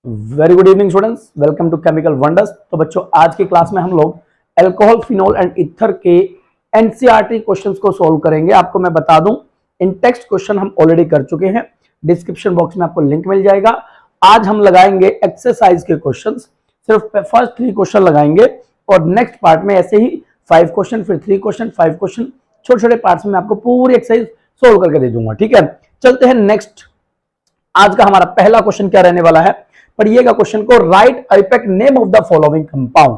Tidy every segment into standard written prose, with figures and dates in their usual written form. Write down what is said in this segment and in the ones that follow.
Very good evening students, welcome to chemical wonders. तो बच्चों, आज की क्लास में हम लोग अल्कोहल, फिनोल एंड ईथर के एनसीईआरटी क्वेश्चंस को सॉल्व करेंगे। आपको मैं बता दूं, इन टेक्स्ट क्वेश्चन हम ऑलरेडी कर चुके हैं, डिस्क्रिप्शन बॉक्स में आपको लिंक मिल जाएगा। आज हम लगाएंगे एक्सरसाइज के क्वेश्चंस, सिर्फ फर्स्ट 3 क्वेश्चन लगाएंगे और नेक्स्ट पार्ट में ऐसे ही 5 क्वेश्चन, फिर 3 क्वेश्चन, 5 क्वेश्चन, छोटे छोटे पार्ट्स में आपको पूरी एक्सरसाइज सोल्व करके दे दूंगा। ठीक है, चलते हैं नेक्स्ट। आज का हमारा पहला क्वेश्चन क्या रहने वाला है, पढ़िएगा क्वेश्चन को। Right IUPAC name of the following compound.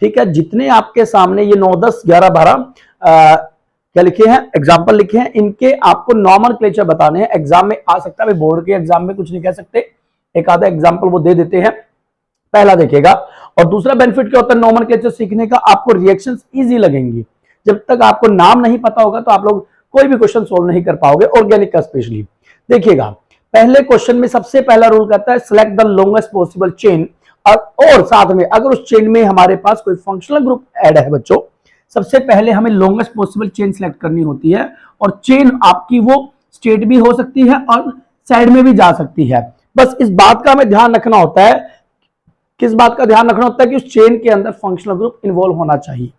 ठीक है, जितने आपके सामने ये 9, 10, 11, 12 क्या लिखे हैं, एग्जाम्पल लिखे हैं, इनके आपको नॉमेनक्लेचर बताने हैं। एग्जाम में आ सकता है, बोर्ड के एग्जाम में कुछ नहीं कह सकते, एक आधा एग्जाम्पल वो दे देते हैं, पहला देखेगा। और दूसरा बेनिफिट क्या होता है नॉमेनक्लेचर सीखने का, आपको रिएक्शंस इजी लगेंगी। जब तक आपको नाम नहीं पता होगा तो आप लोग कोई भी क्वेश्चन सोल्व नहीं कर पाओगे, ऑर्गेनिक का स्पेशली। देखिएगा, पहले क्वेश्चन में सबसे पहला रूल कहता है select the longest possible chain, और साथ में अगर उस चेन में हमारे पास कोई फंक्शनल ग्रुप ऐड है बच्चों, सबसे पहले हमें लॉन्गेस्ट पॉसिबल चेन सिलेक्ट करनी होती है। और चेन आपकी वो स्ट्रेट भी हो सकती है और साइड में भी जा सकती है। बस इस बात का हमें ध्यान रखना होता है, किस बात का ध्यान रखना होता है कि उस चेन के अंदर फंक्शनल ग्रुप इन्वॉल्व होना चाहिए।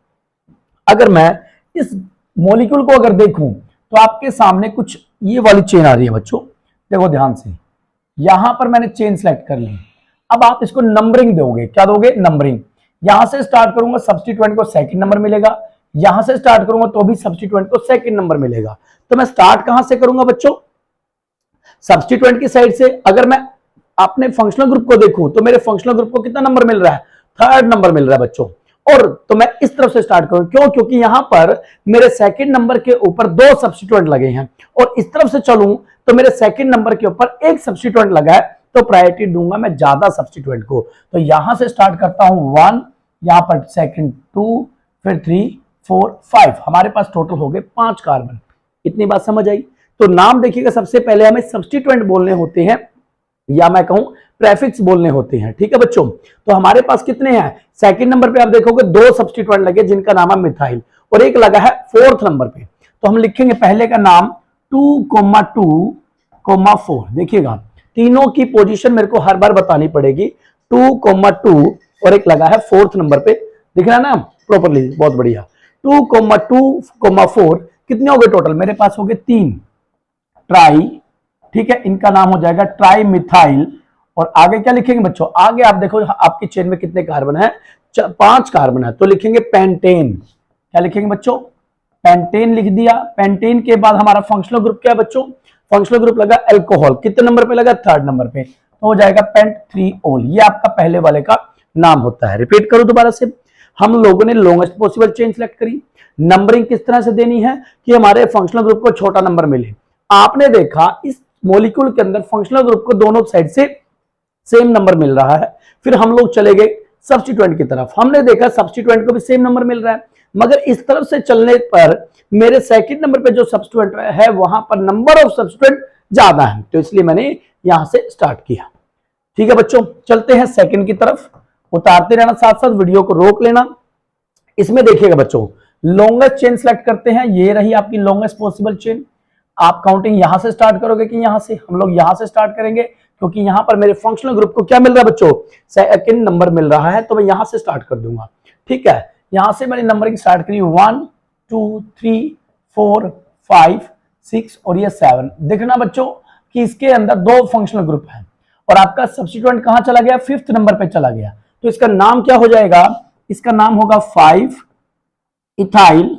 अगर मैं इस मॉलिक्यूल को अगर देखूं तो आपके सामने कुछ ये वाली चेन आ रही है बच्चों, देखो ध्यान से, यहां पर मैंने चेन सेलेक्ट कर ली। अब आप इसको नंबरिंग दोगे, क्या दोगे, नंबरिंग। यहां से स्टार्ट करूंगा, सब्स्टिट्यूएंट को सेकंड नंबर मिलेगा, यहां से स्टार्ट करूंगा तो भी सब्स्टिट्यूएंट को सेकंड नंबर मिलेगा। तो मैं स्टार्ट कहां से करूंगा बच्चों, सब्स्टिट्यूएंट की साइड से। अगर मैं अपने फंक्शनल ग्रुप को देखूं तो मेरे फंक्शनल ग्रुप को कितना नंबर मिल रहा है, 3rd नंबर मिल रहा है बच्चों। और तो मैं इस तरफ से स्टार्ट करूं, क्यों, क्योंकि यहां पर मेरे सेकंड नंबर के ऊपर 2 सब्स्टिट्यूएंट लगे हैं, और इस तरफ से चलूं तो मेरे सेकंड नंबर के ऊपर 1 सब्स्टिट्यूएंट लगा है, तो प्रायोरिटी दूंगा मैं ज्यादा सब्स्टिट्यूएंट को। तो यहां से स्टार्ट करता हूं 1, यहां पर सेकंड 2, फिर 3, 4, 5, हमारे पास टोटल हो गए 5 कार्बन। इतनी बात समझ आई। तो नाम देखिएगा, सबसे पहले हमें सब्स्टिट्यूएंट बोलने होते हैं, या मैं कहूं प्रेफिक्स बोलने होते हैं। ठीक है बच्चों, तो हमारे पास कितने हैं, सेकंड नंबर पे आप देखोगे 2 सब्स्टिट्यूएंट लगे जिनका नाम है मिथाइल, और एक लगा है 4th नंबर पे। तो हम लिखेंगे पहले का नाम 2,2,4। देखिएगा, तीनों की पोजीशन मेरे को हर बार बतानी पड़ेगी, 2,2 और एक लगा है 4th नंबर पे, दिख रहा है ना प्रॉपरली, बहुत बढ़िया। 2,2,4 कितने हो गए टोटल, मेरे पास हो गए 3 ट्राई। ठीक है, इनका नाम हो जाएगा ट्राई मिथाइल। और आगे क्या लिखेंगे बच्चों, आगे आप देखो आपकी चेन में कितने कार्बन है, 5 कार्बन है, तो लिखेंगे पेंटेन। क्या लिखेंगे बच्चों, पेंटेन लिख दिया। पेंटेन के बाद हमारा फंक्शनल ग्रुप क्या है बच्चों, फंक्शनल ग्रुप लगा अल्कोहल, कितने नंबर पे लगा, 3rd नंबर पे, तो हो जाएगा पेंट-3-ओल। ये आपका पहले वाले का नाम होता है। रिपीट करो दोबारा से, हम लोगों ने लॉन्गेस्ट पॉसिबल चेन सेलेक्ट करी। नंबरिंग किस तरह से देनी है कि हमारे फंक्शनल ग्रुप को छोटा नंबर मिले। आपने देखा इस मॉलिक्यूल के अंदर फंक्शनल ग्रुप को दोनों साइड से सेम नंबर मिल रहा है। फिर हम लोग चले गए सब्स्टिट्यूएंट की तरफ, हमने देखा सब्स्टिट्यूएंट को भी सेम नंबर मिल रहा है, मगर इस तरफ से चलने पर मेरे सेकंड नंबर पे जो सब्स्टिट्यूएंट है वहां पर नंबर ऑफ सब्स्टिट्यूएंट ज्यादा है, तो इसलिए मैंने यहां से स्टार्ट किया। ठीक है बच्चों, चलते हैं सेकंड की तरफ, उतारते रहना, साथ साथ वीडियो को रोक लेना। इसमें देखिएगा बच्चों, लॉन्गेस्ट चेन सेलेक्ट करते हैं, ये रही आपकी लॉन्गेस्ट पॉसिबल चेन। आप काउंटिंग यहां से स्टार्ट करोगे कि यहां से, हम लोग यहां से स्टार्ट करेंगे, क्योंकि यहां पर मेरे फंक्शनल ग्रुप को क्या मिल रहा है बच्चों, सेकंड नंबर मिल रहा है, तो मैं यहां से स्टार्ट कर दूंगा। ठीक है, यहां से मैंने नंबरिंग स्टार्ट करी, 1, 2, 3, 4, 5, 6 और ये 7। देखना बच्चों कि इसके अंदर 2 फंक्शनल ग्रुप है, और आपका सब्स्टिट्यूएंट कहां चला गया, 5th नंबर पे चला गया, तो इसका नाम क्या हो जाएगा, इसका नाम होगा 5 इथाइल।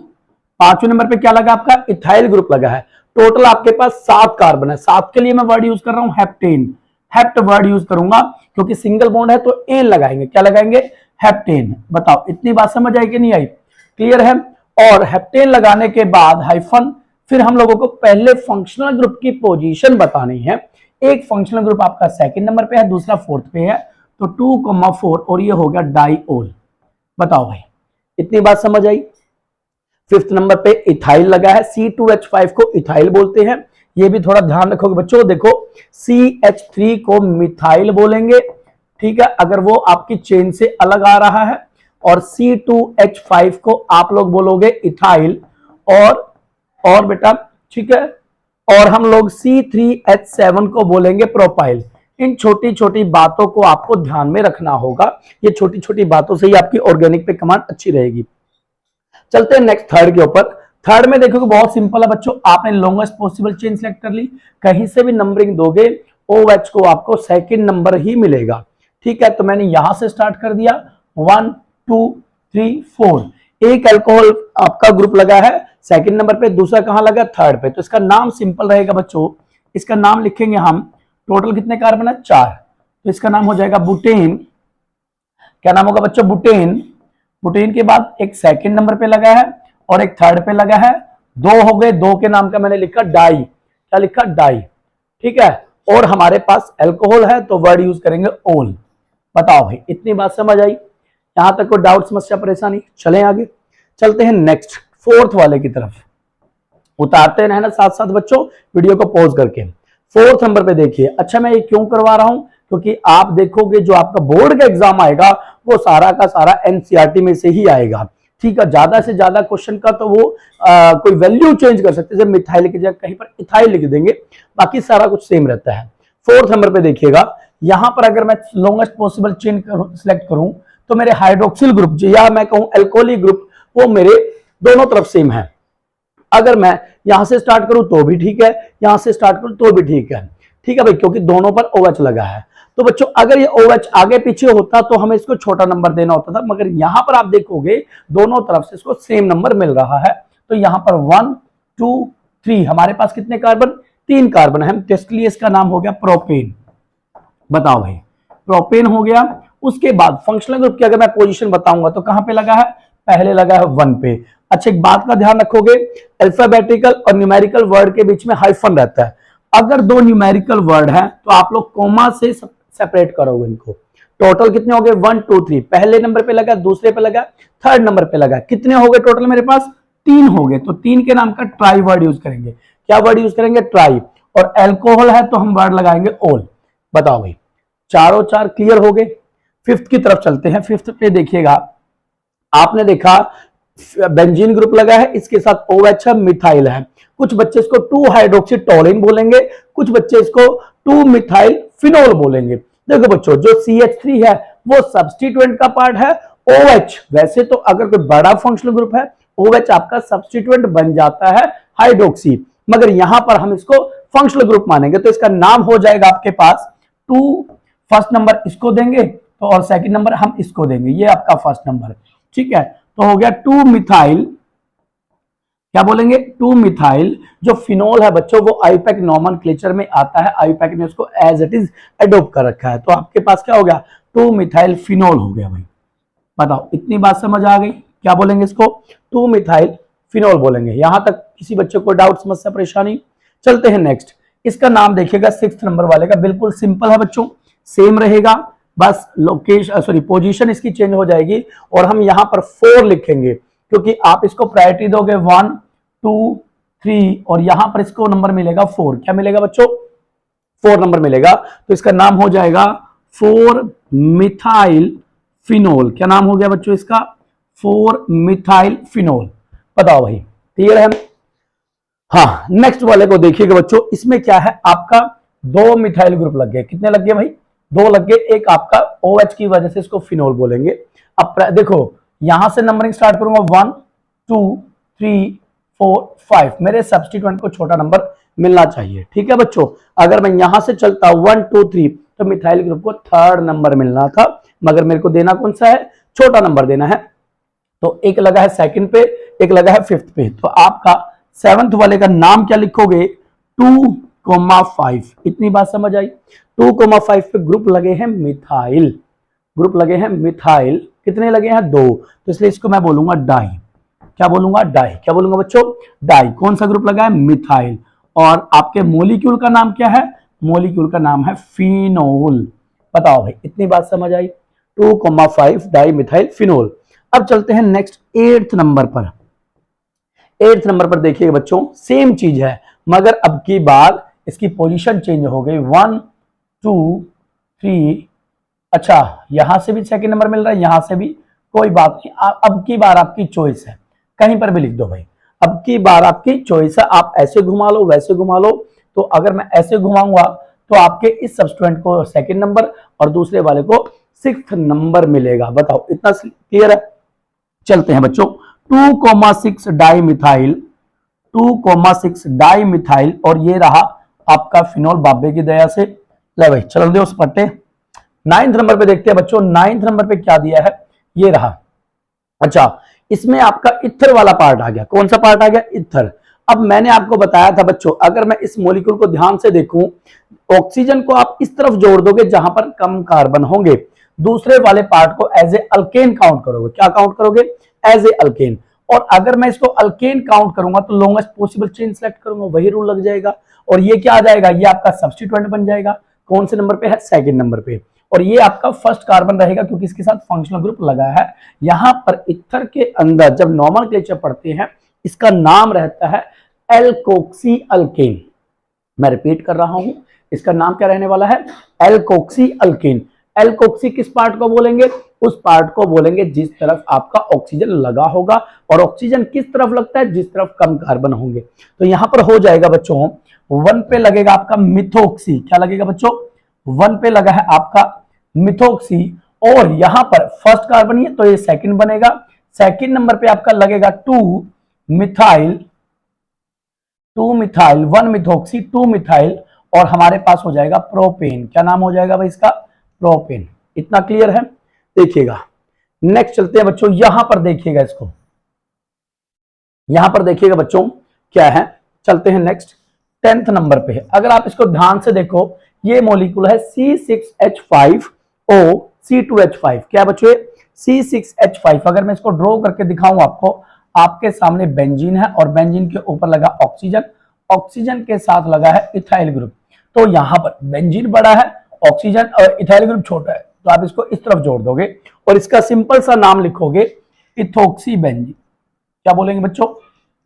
5वें नंबर पे क्या लगा आपका, इथाइल ग्रुप लगा है। टोटल आपके पास 7 कार्बन है, 7 के लिए मैं वर्ड यूज कर रहा हूं हेप्टेन, हेप्ट वर्ड यूज करूंगा, क्योंकि सिंगल बॉन्ड है तो एन लगाएंगे, क्या लगाएंगे, हेप्टेन। बताओ इतनी बात समझ आई कि नहीं आई, क्लियर है। और हेप्टेन लगाने के बाद हाइफन, फिर हम लोगों को पहले फंक्शनल ग्रुप की पोजीशन बतानी है। एक फंक्शनल ग्रुप आपका सेकंड नंबर पे है, दूसरा 4th पे है, तो 2,4 और ये हो गया डाइओल। बताओ भाई, इतनी बात समझ आई। 5th नंबर पे इथाइल लगा है, C2H5 को इथाइल बोलते हैं, ये भी थोड़ा ध्यान रखोगे बच्चों। देखो CH3 को मिथाइल बोलेंगे, ठीक है, अगर वो आपकी चेन से अलग आ रहा है, और C2H5 को आप लोग बोलोगे इथाइल, और बेटा ठीक है, और हम लोग C3H7 को बोलेंगे प्रोपाइल। इन छोटी छोटी बातों को आपको ध्यान में रखना होगा। ये छोटी छोटी बातों से ही आपकी ऑर्गेनिक पे कमांड अच्छी रहेगी। चलते हैं नेक्स्ट थर्ड के ऊपर। थर्ड में देखोगे बहुत सिंपल है बच्चों, आपने लॉन्गेस्ट पॉसिबल चेन सेलेक्ट कर ली, कहीं से भी नंबरिंग दोगे OH को आपको सेकंड नंबर ही मिलेगा। ठीक है, तो मैंने यहां से स्टार्ट कर दिया 1 2 3 4। एक अल्कोहल आपका ग्रुप लगा है सेकंड नंबर पे, दूसरा कहां लगा थर्ड पे, तो इसका नाम सिंपल रहेगा बच्चों। इसका नाम लिखेंगे हम, टोटल कितने कार्बन है 4, तो इसका नाम हो जाएगा बुटेन। क्या नाम होगा बच्चों बुटेन। बुटेन के बाद एक सेकंड नंबर पे लगा है और एक थर्ड पे लगा है, दो हो गए, दो के नाम का मैंने लिखा डाई। क्या लिखा डाई, ठीक है। और हमारे पास अल्कोहल है तो वर्ड यूज करेंगे ओल। बताओ भाई इतनी बात समझ आई, यहां तक कोई डाउट समस्या परेशानी। चलें आगे, चलते हैं नेक्स्ट फोर्थ वाले की तरफ। उतारते रहना साथ साथ बच्चों वीडियो को पॉज करके। फोर्थ नंबर पे देखिए। अच्छा मैं ये क्यों करवा रहा हूं, क्योंकि आप देखोगे जो आपका बोर्ड का एग्जाम आएगा वो सारा का सारा एनसीईआरटी में से ही आएगा। ठीक है, ज्यादा से ज्यादा क्वेश्चन का तो वो कोई वैल्यू चेंज कर सकते हैं, जैसे मिथाइल की जगह कहीं पर इथाइल लिख देंगे, बाकी सारा कुछ सेम रहता है। फोर्थ नंबर पे देखिएगा, यहां पर अगर मैं लॉन्गेस्ट पॉसिबल चेन सिलेक्ट करूं तो मेरे हाइड्रोक्सिल ग्रुप या मैं कहूं अल्कोहलिक ग्रुप वो मेरे दोनों तरफ सेम है। अगर मैं यहां से स्टार्ट करूं तो भी ठीक है, यहां से स्टार्ट करूं तो भी ठीक है। ठीक है भाई, क्योंकि दोनों पर OH लगा है। तो बच्चों अगर ये OH आगे पीछे होता तो हमें इसको छोटा नंबर देना होता था, मगर यहां पर आप देखोगे दोनों तरफ से इसको सेम नंबर मिल रहा है। तो यहां पर 1 2 3 हमारे पास कितने कार्बन, 3 कार्बन है, टेस्ट के लिए इसका नाम हो गया प्रोपेन। बताओ भाई प्रोपेन हो गया। उसके बाद फंक्शनल ग्रुप की अगर मैं पोजीशन बताऊंगा तो कहां पे लगा है, पहले लगा है 1 पे। अच्छा एक बात का ध्यान रखोगे, अल्फाबेटिकल और न्यूमेरिकल वर्ड के बीच में हाइफन रहता है। अगर दो न्यूमेरिकल वर्ड है तो आप लोग कोमा से सेपरेट करोगे इनको। टोटल कितने हो गए 1 2 3, पहले नंबर पे लगा, दूसरे पे लगा, थर्ड नंबर पे लगा, कितने हो गए टोटल मेरे पास 3 हो गए। तो 3 के नाम का ट्राई वर्ड यूज करेंगे। क्या वर्ड यूज करेंगे, ट्राई। और अल्कोहल है तो हम वर्ड लगाएंगे ओल। बताओ भाई चारों चार क्लियर हो गए। फिफ्थ की तरफ चलते हैं। फिफ्थ पे देखिएगा, आपने देखा बेंजीन ग्रुप लगा है, इसके साथ OH है, मिथाइल है। कुछ बच्चे इसको 2 हाइड्रोक्सी टोलिन बोलेंगे, कुछ बच्चे इसको 2 मिथाइल फिनोल बोलेंगे। देखो बच्चों जो CH3 है वो सब्स्टिट्यूएंट का पार्ट है। OH वैसे तो अगर कोई बड़ा फंक्शनल ग्रुप है OH आपका सब्स्टिट्यूएंट बन जाता है हाइड्रोक्सी, मगर यहां पर हम इसको फंक्शनल ग्रुप मानेंगे। तो इसका नाम हो जाएगा आपके पास 2, फर्स्ट नंबर इसको देंगे तो और सेकंड नंबर हम इसको देंगे, ये आपका फर्स्ट नंबर। ठीक है, तो हो गया 2 मिथाइल, क्या बोलेंगे 2 मिथाइल। जो फिनोल है बच्चों वो आईपैक नॉमेनक्लेचर में आता है, आईपैक ने उसको एज इट इज अडॉप्ट कर रखा है। तो आपके पास क्या हो गया 2 मिथाइल फिनोल हो गया भाई। बताओ इतनी बात समझ आ गई, क्या बोलेंगे इसको 2 मिथाइल फिनोल बोलेंगे। यहां तक किसी बच्चे को डाउट समस्या परेशानी। चलते हैं नेक्स्ट। इसका नाम देखिएगा 6th नंबर वाले का, बिल्कुल सिंपल है बच्चों, सेम रहेगा, बस लोकेशन पोजीशन इसकी चेंज हो जाएगी और हम यहां पर 4 लिखेंगे, क्योंकि आप इसको प्रायोरिटी दोगे 1 2 3 और यहां पर इसको नंबर मिलेगा 4। क्या मिलेगा बच्चों 4 नंबर मिलेगा। तो इसका नाम हो जाएगा 4 मिथाइल फिनोल। क्या नाम हो गया बच्चों इसका 4 मिथाइल फिनोल। बताओ भाई क्लियर है। हाँ नेक्स्ट वाले को देखिएगा बच्चों, इसमें क्या है आपका 2 मिथाइल ग्रुप लग गए। कितने लग गए भाई 2 लग गए। एक आपका OH की वजह से इसको फिनोल बोलेंगे। अब देखो यहां से नंबरिंग स्टार्ट करूंगा 1 2 3 4 5, मेरे सब्स्टिट्यूएंट को छोटा नंबर मिलना चाहिए। ठीक है बच्चों, अगर मैं यहां से चलता 1 2 3 तो मिथाइल ग्रुप को 3rd नंबर मिलना था, मगर मेरे को देना कौन सा है, छोटा नंबर देना है। तो एक लगा है 2nd पे, एक लगा है 5th पे। तो आपका 7th वाले का नाम क्या लिखोगे 2,5। इतनी बात समझ आई। 2,5 पे ग्रुप लगे हैं मिथाइल, ग्रुप लगे हैं मिथाइल। कितने लगे हैं 2, तो इसलिए इसको मैं बोलूंगा डाई। क्या बोलूंगा डाई। क्या बोलूंगा बच्चों डाई। कौन सा ग्रुप लगा है मिथाइल। और आपके मोलिक्यूल का नाम क्या है, मोलिक्यूल का नाम है फिनोल। बताओ भाई इतनी बात समझ आई। 2,5 डाई मिथाइल फिनोल। अब चलते हैं नेक्स्ट 8th नंबर पर। 8th नंबर पर देखिए बच्चों सेम चीज है, मगर अब की बार इसकी पोजीशन चेंज हो गई 1 2 3। अच्छा यहां से भी 2nd नंबर मिल रहा है, यहां से भी, कोई बात नहीं। अब की बार आपकी चॉइस है, कहीं पर भी लिख दो भाई। अब की बार आपकी चॉइस है, आप ऐसे घुमा लो वैसे घुमा लो। तो अगर मैं ऐसे घुमाऊंगा तो आपके इस सब्स्टिट्यूएंट को सेकंड नंबर और दूसरे वाले को 6th नंबर मिलेगा। बताओ इतना क्लियर है। चलते हैं बच्चों 2,6 डाइमिथाइल 2,6 डाइमिथाइल और ये रहा आपका फिनोल बाबे की दया से। ले भाई चल दे उस पट्टे। 9th नंबर पे देखते हैं बच्चों 9th नंबर पे क्या दिया है, ये रहा। अच्छा इसमें आपका इथर वाला पार्ट आ गया। कौन सा पार्ट आ गया, इथर। अब मैंने आपको बताया था बच्चों अगर मैं इस मॉलिक्यूल को ध्यान से देखूं, ऑक्सीजन को आप इस तरफ जोड़ दोगे जहां पर कम कार्बन होंगे, दूसरे वाले पार्ट को एज ए अल्केन काउंट करोगे। क्या काउंट करोगे, एज ए अल्केन। और अगर मैं इसको अल्केन काउंट करूंगा तो लॉन्गेस्ट पॉसिबल चेन सेलेक्ट करूंगा, वही रूल लग जाएगा और ये क्या आ जाएगा, ये आपका सब्स्टिट्यूएंट बन जाएगा। कौन से नंबर पे है, सेकंड नंबर पे। और ये आपका फर्स्ट कार्बन रहेगा क्योंकि इसके साथ फंक्शनल ग्रुप लगा है। यहां पर इथर के अंदर जब नॉमेनक्लेचर पढ़ते हैं इसका नाम रहता है एल्कोक्सी अल्केन। मैं रिपीट कर रहा हूं, इसका नाम क्या रहने वाला है, एल्कोक्सी अल्केन। एल्कोक्सी किस पार्ट को बोलेंगे, उस पार्ट को बोलेंगे जिस तरफ आपका ऑक्सीजन लगा होगा। और ऑक्सीजन किस तरफ लगता है, जिस तरफ कम कार्बन होंगे। तो यहां पर हो जाएगा बच्चों 1 पे लगेगा आपका मिथोक्सी। क्या लगेगा बच्चों, 1 पे लगा है आपका मिथोक्सी। और यहां पर फर्स्ट कार्बन है तो ये सेकंड बनेगा। सेकंड नंबर पे आपका लगेगा 2 मिथाइल 1 मिथोक्सी 2 मिथाइल और हमारे पास हो जाएगा प्रोपेन। क्या नाम हो जाएगा भाई इसका, प्रोपेन। इतना क्लियर है। देखिएगा नेक्स्ट चलते हैं बच्चों, यहां पर देखिएगा इसको, यहां पर देखिएगा बच्चों क्या है। चलते हैं नेक्स्ट 10th नंबर पे। अगर आप इसको ध्यान से देखो ये मॉलिक्यूल है C6H5O C2H5। क्या बच्चों, C6H5। अगर मैं इसको ड्रॉ करके दिखाऊं आपको, आपके सामने बेंजीन है और बेंजीन के ऊपर लगा ऑक्सीजन, ऑक्सीजन के साथ लगा है इथाइल ग्रुप। तो यहां पर बेंजीन बड़ा है, ऑक्सीजन और इथाइल ग्रुप छोटा है, तो आप इसको इस तरफ जोड़ दोगे और इसका सिंपल सा नाम लिखोगे इथोक्सी बेंजीन। क्या बोलेंगे बच्चों,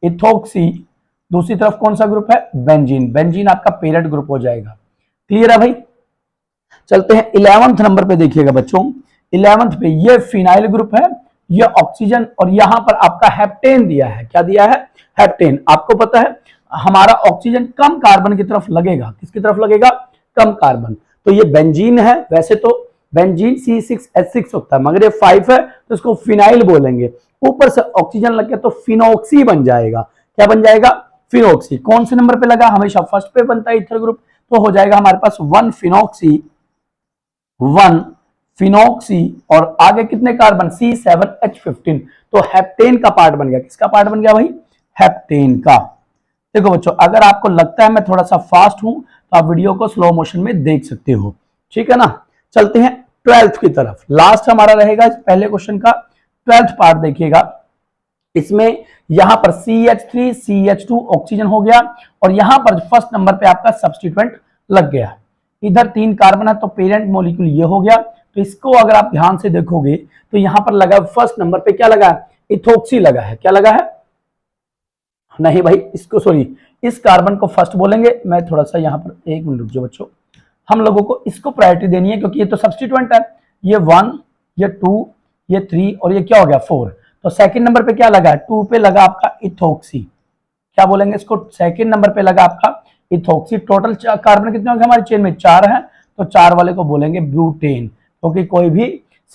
इथोक्सी। दूसरी तरफ कौन सा ग्रुप है, बेंजीन। बेंजीन आपका पेरेंट ग्रुप हो जाएगा। क्लियर है भाई। चलते हैं 11th नंबर पे देखिएगा बच्चों। 11th पे ये फिनाइल ग्रुप है, ये ऑक्सीजन और यहां पर आपका हेप्टेन दिया है। क्या दिया है, हेप्टेन। आपको पता है हमारा ऑक्सीजन कम कार्बन की तरफ लगेगा। किसकी तरफ लगेगा, कम कार्बन। तो ये बेंजीन है, वैसे तो बेंजीन C6H6 होता है मगर ये 5 है तो इसको फिनाइल बोलेंगे। ऊपर से ऑक्सीजन लग गया तो फिनोक्सी बन जाएगा। क्या बन जाएगा, फिनोक्सी। कौन से नंबर पे लगा, हमेशा फर्स्ट पे बनता है इथर ग्रुप, तो हो जाएगा हमारे पास 1 फिनोक्सी और आगे कितने कार्बन, C7H15। तो हेप्टेन का पार्ट बन गया। किसका पार्ट बन गया भाई, हेप्टेन का। देखो बच्चों अगर आपको लगता है मैं थोड़ा सा फास्ट हूं तो आप वीडियो को स्लो मोशन में देख सकते हो, ठीक है ना। चलते हैं 12th की तरफ। लास्ट हमारा रहेगा इस पहले क्वेश्चन का 12th पार्ट। देखिएगा इसमें यहां पर CH3 CH2 ऑक्सीजन हो गया और यहां पर फर्स्ट नंबर पे आपका सब्स्टिट्यूएंट लग गया। इधर 3 कार्बन है तो पेरेंट मॉलिक्यूल ये हो गया। तो इसको अगर आप ध्यान से देखोगे तो यहां पर लगा फर्स्ट नंबर पे क्या लगा है, इथोक्सी लगा है। क्या लगा है, नहीं भाई इसको सॉरी इस कार्बन को फर्स्ट बोलेंगे। मैं थोड़ा सा यहां पर 1 मिनट रुक जाओ बच्चों, हम लोगों को इसको प्रायोरिटी देनी है क्योंकि ये तो सब्स्टिट्यूएंट है। ये 1 ये 2 ये 3 और ये क्या हो गया 4। तो सेकंड नंबर पे क्या लगा है, 2 पे लगा आपका इथोक्सी। क्या बोलेंगे इसको, सेकंड नंबर पे लगा आपका इथोक्सी। टोटल कार्बन कितने होंगे हमारी चेन में, 4 है तो 4 वाले को बोलेंगे ब्यूटेन क्योंकि कोई भी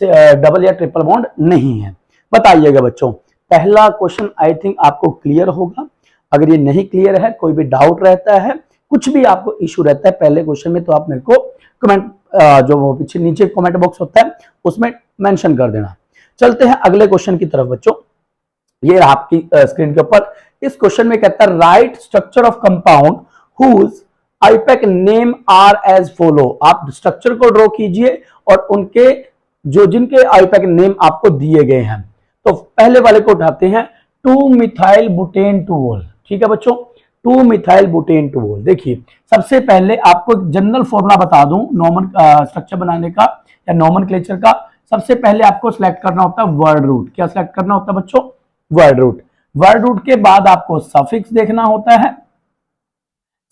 डबल या ट्रिपल बॉन्ड नहीं है। बताइएगा बच्चों पहला क्वेश्चन आई थिंक आपको क्लियर होगा। अगर ये नहीं क्लियर है, कोई भी डाउट रहता है, कुछ भी आपको इशू रहता है पहले क्वेश्चन में, तो आप मेरे को कमेंट जो पीछे नीचे कमेंट बॉक्स होता है उसमें मेंशन कर देना। चलते हैं अगले क्वेश्चन की तरफ बच्चों। ये आपकी स्क्रीन के ऊपर इस क्वेश्चन में कहता है write structure of compound whose IUPAC name are as follow. आप स्ट्रक्चर को ड्रॉ कीजिए और उनके जो जिनके आईपैक नेम आपको दिए गए हैं। तो पहले वाले को उठाते हैं 2 मिथाइल बुटेन टूल। ठीक है बच्चों, 2 मिथाइल बुटेन टूल। देखिए सबसे पहले आपको एक जनरल फॉर्मूला बता दूं नॉमन स्ट्रक्चर बनाने का या नॉमेनक्लेचर का। सबसे पहले आपको सिलेक्ट करना होता है वर्ड रूट। क्या सिलेक्ट करना होता है बच्चों, वर्ड रूट। वर्ड रूट के बाद आपको सफिक्स देखना होता है,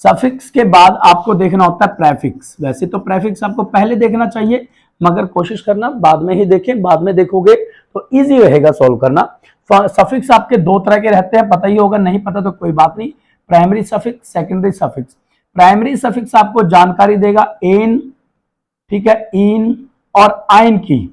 सफिक्स के बाद आपको देखना होता है प्रेफिक्स। वैसे तो प्रेफिक्स आपको पहले देखना चाहिए मगर कोशिश करना बाद में ही देखें, बाद में देखोगे तो इजी रहेगा सॉल्व करना। सफिक्स आपके 2 तरह के रहते हैं, पता ही होगा, नहीं पता तो कोई बात नहीं। Primary suffix, secondary suffix. Primary suffix आपको जानकारी देगा एन, ठीक है, इन और आइन की।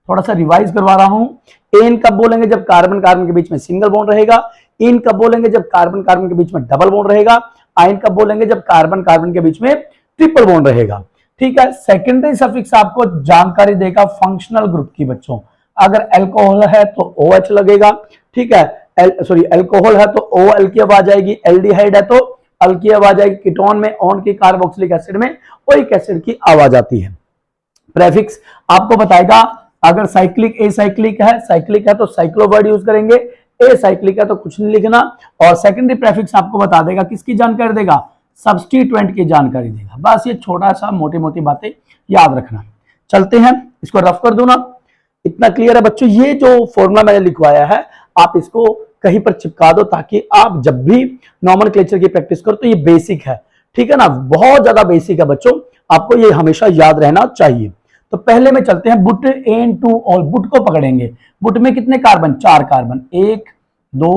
थोड़ा सा रिवाइज करवा रहा हूं। एन कब बोलेंगे? जब कार्बन कार्बन के बीच में सिंगल बॉन्ड रहेगा। इन कब बोलेंगे? जब कार्बन कार्बन के बीच में डबल बॉन्ड रहेगा। आइन कब बोलेंगे? जब कार्बन कार्बन के बीच में ट्रिपल बॉन्ड रहेगा। ठीक है। सेकेंडरी सफिक्स आपको जानकारी देगा फंक्शनल ग्रुप की बच्चों। अगर अल्कोहल है तो OH लगेगा, ठीक है, अल्कोहल है तो OL की आवाज आएगी, एल्डिहाइड है तो अल की आवाज आएगी, कीटोन में ऑन की, कार्बोक्सिलिक एसिड में ओइक एसिड की आवाज आती है। प्रेफिक्स आपको बताएगा, अगर साइक्लिक एसाइक्लिक है तो साइक्लो वर्ड यूज करेंगे, एसाइक्लिक है तो कुछ नहीं लिखना। और सेकेंडरी प्रेफिक्स आपको बता देगा, किसकी जानकारी देगा? सब्स्टिट्यूएंट की जानकारी देगा। बस ये छोटा सा मोटी मोटी बातें याद रखना। चलते हैं, इसको रफ कर दो ना, इतना क्लियर है बच्चों। ये जो फॉर्मूला मैंने लिखवाया है आप इसको कहीं पर चिपका दो, ताकि आप जब भी नॉमेनक्लेचर की प्रैक्टिस करो तो ये बेसिक है, ठीक है ना, बहुत ज्यादा बेसिक है बच्चों, आपको ये हमेशा याद रहना चाहिए। तो पहले में चलते हैं, बुट N2 और बुट को पकड़ेंगे। बुट में कितने कार्बन? 4 कार्बन, 1 2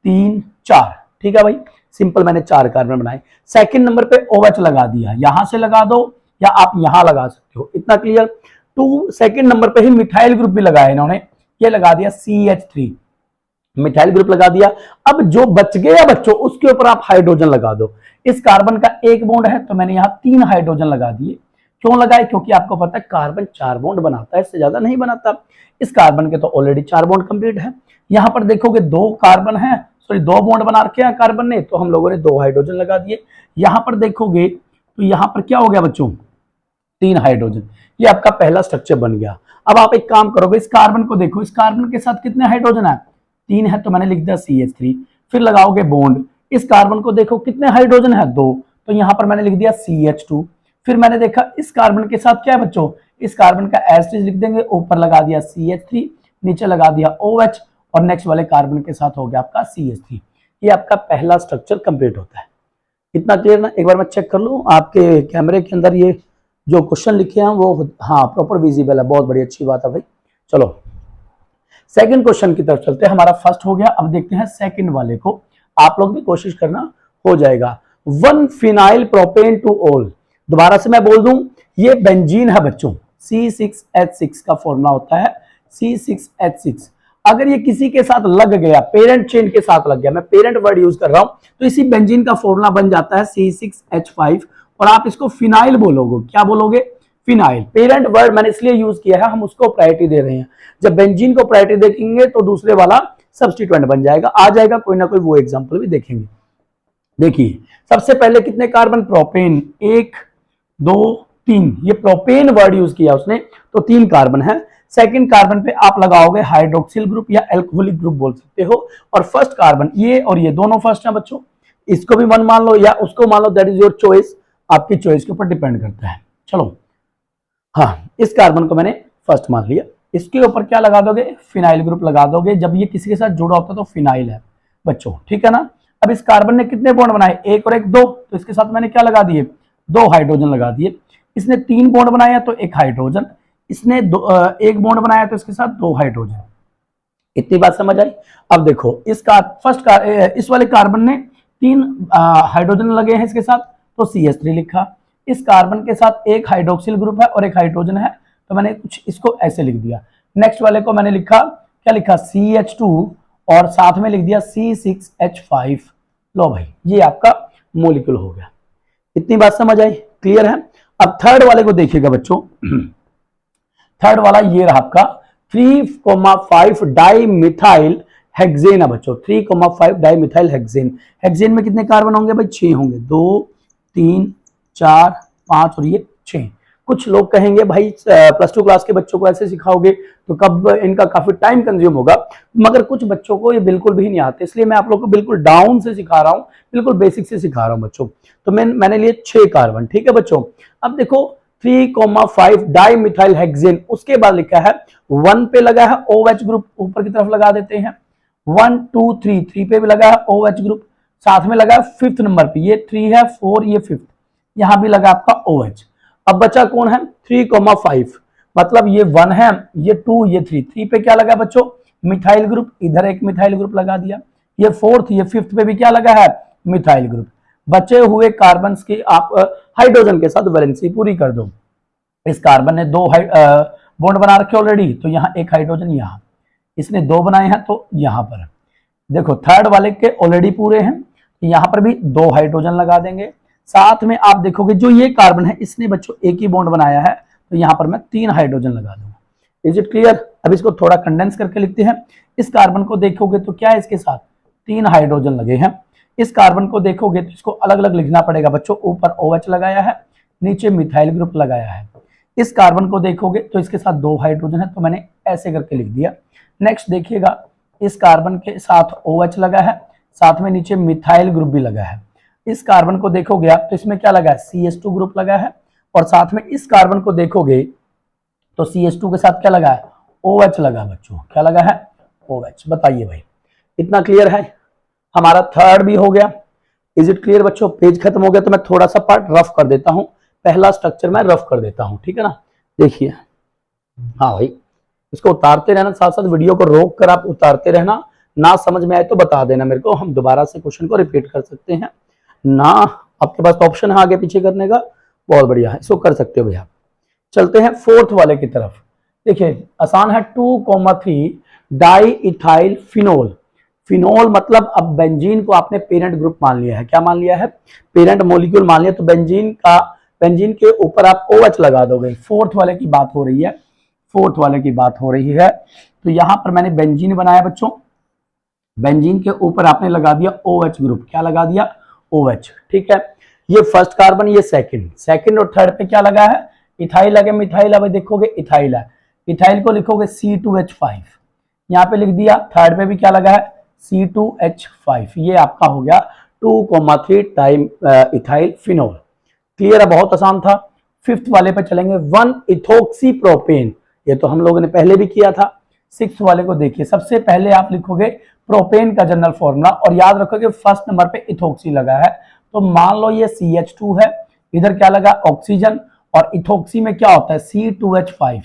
3 4, ठीक है भाई, सिंपल, मैंने 4 कार्बन बनाए। सेकंड नंबर पे OH लगा दिया, यहां से लगा दो या आप यहां लगा सकते हो, इतना क्लियर। टू सेकंड नंबर पे ही मिथाइल ग्रुप भी लगाया इन्होंने, ये लगा दिया CH3, मिथाइल ग्रुप लगा दिया। अब जो बच गया बच्चों उसके ऊपर आप हाइड्रोजन लगा दो। इस कार्बन का एक बॉन्ड है तो मैंने यहां 3 हाइड्रोजन लगा दिए। क्यों लगाए? क्योंकि आपको पता है कार्बन 4 बॉन्ड बनाता है, इससे ज्यादा नहीं बनाता। इस कार्बन के तो ऑलरेडी 4 बॉन्ड कंप्लीट है। यहां पर देखोगे 2 कार्बन है, सॉरी 2 बॉन्ड बना रखे हैं कार्बन ने, तो हम लोगों ने 2 हाइड्रोजन लगा दिए। यहां पर देखोगे तो यहां पर क्या हो गया बच्चों? 3 हाइड्रोजन, ये आपका पहला स्ट्रक्चर बन गया। अब आप एक काम करोगे, इस कार्बन को देखो, इस कार्बन के साथ कितने हाइड्रोजन है? 3 है, तो मैंने लिख दिया CH3। फिर लगाओगे बॉन्ड, इस कार्बन को देखो कितने हाइड्रोजन है? 2, तो यहां पर मैंने लिख दिया CH2। फिर मैंने देखा इस कार्बन के साथ क्या है बच्चों? इस कार्बन का एसिड लिख देंगे, ऊपर लगा दिया CH3, नीचे लगा दिया OH, और नेक्स्ट वाले कार्बन के साथ हो गया आपका CH3। ये आपका पहला स्ट्रक्चर कंप्लीट होता है। इतना क्लियर ना? एक बार मैं चेक कर लूं आपके कैमरे के अंदर ये जो क्वेश्चन लिखे हैं वो हाँ प्रॉपर विजिबल है, बहुत बड़ी अच्छी बात है भाई। चलो सेकंड क्वेश्चन की तरफ चलते हैं। हमारा फर्स्ट हो गया, अब देखते हैं सेकंड वाले को। आप लोग भी कोशिश करना, हो जाएगा। 1 फिनाइल प्रोपेन टू ऑल, दोबारा से मैं बोल दूं, ये बेंजीन है बच्चों, C6H6 का फॉर्मूला होता है C6H6। अगर ये किसी के साथ लग गया, पेरेंट चेन के साथ लग गया, मैं पेरेंट वर्ड यूज कर रहा हूं, तो इसी बेंजीन का फॉर्मूला बन जाता है C6H5, और आप इसको फिनाइल बोलोगे। क्या बोलोगे? फिनाइल। पेरेंट वर्ड मैंने इसलिए यूज किया है, हम उसको प्रायोरिटी दे रहे हैं। जब बेंजीन को प्रायोरिटी देखेंगे तो दूसरे वाला सब्स्टिट्यूएंट बन जाएगा, आ जाएगा कोई ना कोई, वो एग्जांपल भी देखेंगे। देखिए सबसे पहले कितने कार्बन? प्रोपेन, 1 2 3, ये प्रोपेन वर्ड यूज किया उसने, तो 3 कार्बन है। सेकंड कार्बन पे आप लगाओगे हाइड्रोक्सिल ग्रुप या एल्कोहलिक ग्रुप बोल सकते हो, और फर्स्ट कार्बन ये और ये दोनों फर्स्ट हैं बच्चों, इसको भी 1 मान लो या उसको मान लो, दैट इज योर चॉइस, आपकी चॉइस के ऊपर डिपेंड करता है। चलो हाँ, इस कार्बन को मैंने फर्स्ट मान लिया, इसके ऊपर क्या लगा दोगे? फिनाइल ग्रुप लगा दोगे। जब ये किसी के साथ जुड़ा होता है तो फिनाइल है बच्चों, ठीक है ना। अब इस कार्बन ने कितने बॉन्ड बनाए? 1 और 1 2, तो इसके साथ मैंने क्या लगा दिए? 2 हाइड्रोजन लगा दिए। इसने 3 बॉन्ड बनाया तो 1 हाइड्रोजन, इसने 1 बॉन्ड बनाया तो इसके साथ 2 हाइड्रोजन। इतनी बात समझ आई? अब देखो इस वाले कार्बन ने 3 हाइड्रोजन लगे हैं इसके साथ, तो CH3 लिखा। इस कार्बन के साथ 1 हाइड्रोक्सिल ग्रुप है और 1 हाइड्रोजन है, तो मैंने कुछ इसको ऐसे लिख दिया। नेक्स्ट वाले को मैंने लिखा, क्या लिखा? CH2, और साथ में लिख दिया C6H5। लो भाई, ये आपका मोलिक्यूल हो गया। इतनी बात समझ आई? क्लियर है? अब थर्ड वाले को देखिएगा बच्चों। थर्ड वाला ये रहा आपका 3,5 डाई मिथाइल हेक्सेन है बच्चों, 3,5 डाई मिथाइल हेक्सेन। हेक्सेन में कितने कार्बन होंगे भाई? 6 होंगे, 2 3 4 5 और ये 6। कुछ लोग कहेंगे भाई +2 क्लास के बच्चों को ऐसे सिखाओगे तो कब इनका काफी टाइम कंज्यूम होगा, मगर कुछ बच्चों को ये बिल्कुल भी नहीं आते, इसलिए मैं आप लोग को बिल्कुल डाउन से सिखा रहा हूँ, बिल्कुल बेसिक से सिखा रहा हूँ बच्चों। तो मैंने लिए 6 कार्बन, ठीक है बच्चों। अब देखो 3,5 डाई मिथाइल हेक्सेन, उसके बाद लिखा है 1 पे लगा है OH ग्रुप, ऊपर की तरफ लगा देते हैं। 1 2 3 पे भी लगा है OH ग्रुप, साथ में लगा है 5th नंबर पे, ये 3 है, 4 ये 5th, यहां भी लगा आपका OH। अब बचा कौन है? 3,5, मतलब ये 1 है, ये 2 ये 3। 3 पे क्या लगा बच्चों? मिथाइल ग्रुप, इधर एक मिथाइल ग्रुप लगा दिया। ये 4th ये 5th पे भी क्या लगा है? Methyl group. बचे हुए कार्बन की आप हाइड्रोजन के साथ वैलेंसी पूरी कर दो। इस कार्बन ने दो बॉन्ड बना रखे ऑलरेडी, तो यहाँ एक हाइड्रोजन, यहाँ इसने दो बनाए हैं, तो यहाँ पर देखो थर्ड वाले के ऑलरेडी पूरे हैं, तो यहाँ पर भी दो हाइड्रोजन लगा देंगे। साथ में आप देखोगे जो ये कार्बन है इसने बच्चों एक ही बॉन्ड बनाया है, तो यहाँ पर मैं 3 हाइड्रोजन लगा दूंगा। Is it clear? अब इसको थोड़ा कंडेंस करके लिखते हैं। इस कार्बन को देखोगे तो क्या है, इसके साथ 3 हाइड्रोजन लगे हैं। इस कार्बन को देखोगे तो इसको अलग अलग लिखना पड़ेगा बच्चों। ऊपर OH लगाया है, नीचे मिथाइल ग्रुप लगाया है। इस कार्बन को देखोगे तो इसके साथ 2 हाइड्रोजन है, तो मैंने ऐसे करके लिख दिया। नेक्स्ट देखिएगा, इस कार्बन के साथ OH लगा है, साथ में नीचे मिथाइल ग्रुप भी लगा है। इस कार्बन को देखोगे आप तो इसमें क्या लगा है, CH2 ग्रुप लगा है, और साथ में इस कार्बन को देखोगे तो CH2 के साथ क्या लगा है, OH लगा बच्चों। क्या लगा है, OH। बताइए भाई, इतना क्लियर है? हमारा थर्ड भी हो गया। इज इट क्लियर बच्चों? पेज खत्म हो गया, तो मैं थोड़ा सा पार्ट रफ कर देता हूं। पहला स्ट्रक्चर मैं रफ कर देता हूं, ठीक है ना? देखिए, हाँ भाई, इसको उतारते रहना, साथ साथ वीडियो को रोक कर आप उतारते रहना। ना समझ में आए तो बता देना मेरे को, हम दोबारा से क्वेश्चन को रिपीट कर सकते हैं ना। आपके पास ऑप्शन है आगे पीछे करने का, बहुत बढ़िया है, इसको कर सकते हो भैया। चलते हैं फोर्थ वाले की तरफ। देखिए आसान है, 2,3 डाई इथाइल फिनोल। फिनोल मतलब अब बेंजीन को आपने पेरेंट ग्रुप मान लिया है। क्या मान लिया है, पेरेंट मॉलिक्यूल मान लिया। तो बेंजीन के ऊपर आप OH लगा दोगे। फोर्थ वाले की बात हो रही है, फोर्थ वाले की बात हो रही है। तो यहां पर मैंने बेंजीन बनाया बच्चों, बेंजीन के ऊपर आपने लगा दिया OH ग्रुप। क्या लगा दिया, OH, ठीक है। ये फर्स्ट कार्बन, ये सेकंड और थर्ड पे क्या लगा है, इथाइल लगे, मिथाइल। अब देखोगे इथाइल है, इथाइल को लिखोगे C2H5, यहाँ पे लिख दिया। थर्ड पे भी क्या लगा है, C2H5। ये आपका हो गया 2,3 टाइम इथाइल फिनोल। क्लियर है? बहुत आसान था। फिफ्थ वाले पे चलेंगे, 1 इथोक्सी प्रोपेन। ये तो हम लोगों ने पहले भी किया था। सिक्स वाले को देखिए, सबसे पहले आप लिखोगे प्रोपेन का जनरल फॉर्मूला, और याद रखोगे फर्स्ट नंबर पे इथोक्सी लगा है। तो मान लो ये CH2 है, इधर क्या लगा, ऑक्सीजन, और इथोक्सी में क्या होता है, C2H5।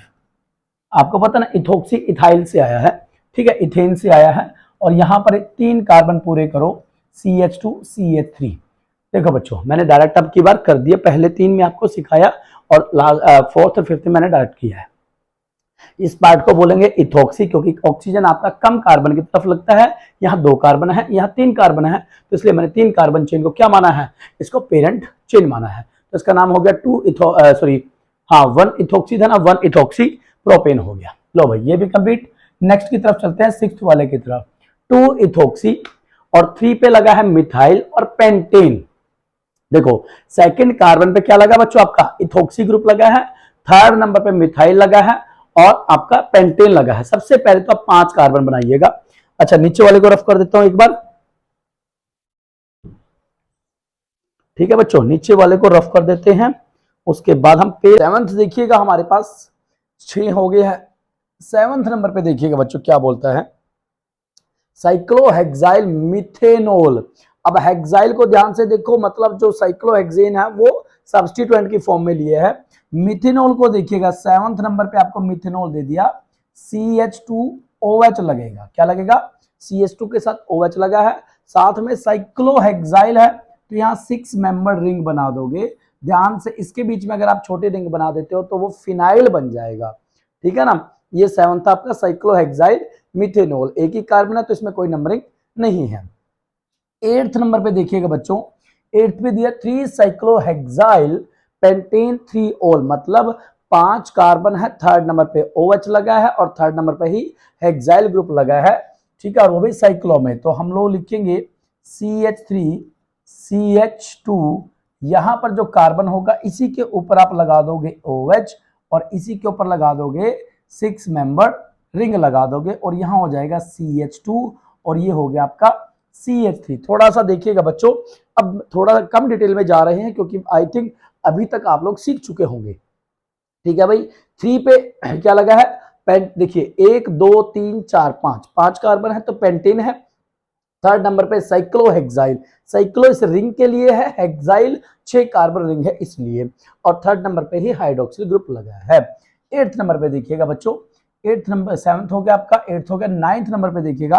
आपको पता ना, इथोक्सी इथाइल से आया है, ठीक है, इथेन से आया है। और यहां पर 3 कार्बन पूरे करो, CH2 CH3। देखो बच्चों, मैंने डायरेक्ट अब की बार कर दिया, पहले 3 में आपको सिखाया, और फोर्थ और फिफ्थ में मैंने डायरेक्ट किया है। इस पार्ट को बोलेंगे इथोक्सी, क्योंकि ऑक्सीजन आपका कम कार्बन की तरफ लगता है। यहाँ 2 कार्बन है, यहाँ 3 कार्बन है, तो इसलिए मैंने 3 कार्बन चेन को क्या माना है, इसको पेरेंट चेन माना है। तो इसका नाम हो गया 1 इथोक्सी था ना, 1 इथोक्सी प्रोपेन हो गया। लो भाई, ये भी कंप्लीट। नेक्स्ट की तरफ चलते हैं, सिक्स्थ वाले की तरफ। 2 इथोक्सी और 3 पे लगा है मिथाइल और पेंटेन। देखो सेकंड कार्बन पे क्या लगा बच्चों, आपका इथोक्सी ग्रुप लगा है, थर्ड नंबर पे मिथाइल लगा है, और आपका पेंटेन लगा है। सबसे पहले तो आप 5 कार्बन बनाइएगा। अच्छा, नीचे वाले को रफ कर देता हूं एक बार, ठीक है बच्चों, नीचे वाले को रफ कर देते हैं। उसके बाद हम पेज 7th देखिएगा, हमारे पास 6 हो गए हैं। 7th नंबर पे देखिएगा बच्चों क्या बोलता है, साइक्लोहेक्साइल मिथेनॉल। अब हेक्साइल को ध्यान से देखो, मतलब जो साइक्लोहेक्सेन है वो सब्स्टिट्यूएंट की फॉर्म में लिए है। मिथेनॉल को देखिएगा, 7th नंबर पे आपको मिथेनॉल दे दिया, CH2OH लगेगा। क्या लगेगा, CH2 के साथ OH लगा है, साथ में साइक्लोहेक्साइल है, तो यहाँ 6 मेंबर रिंग बना दोगे। ध्यान से, इसके बीच में अगर आप छोटे रिंग बना देते हो तो वो फिनाइल बन जाएगा, ठीक है ना। ये 7th आपका साइक्लोहेक्साइल मिथेनॉल, एक ही कार्बन है तो इसमें कोई नंबरिंग नहीं है। 8th नंबर पे देखिएगा बच्चों, 8th पे दिया 3 साइक्लोहेक्साइल पेंटेन 3 ओल, मतलब 5 कार्बन है, थर्ड नंबर पे OH लगा है, और थर्ड नंबर पे ही हेक्साइल ग्रुप लगा है, ठीक है, और वो भी साइक्लो में। तो हम लोग लिखेंगे CH3 CH2, यहां पर जो कार्बन होगा इसी के ऊपर आप लगा दोगे OH, और इसी के ऊपर लगा दोगे 6 मेंबर रिंग लगा दोगे, और यहां हो जाएगा CH2, और ये हो गया आपका CH3। थोड़ा सा देखिएगा बच्चों, अब थोड़ा कम डिटेल में जा रहे हैं, क्योंकि आई थिंक अभी तक आप लोग सीख चुके होंगे, ठीक है भाई। 3 पे क्या लगा है, देखिए 1 2 3 4 5 कार्बन है, तो पेंटेन है। थर्ड नंबर पे साइक्लोहेक्साइल, साइक्लो इस रिंग के लिए है, हेक्साइल 6 कार्बन रिंग है इसलिए, और थर्ड नंबर पे ही हाइड्रोक्सिल ग्रुप लगा है। 8th नंबर पे देखिएगा बच्चों, 8th नंबर 7th हो गया आपका, 8th हो गया। 9th नंबर पे देखिएगा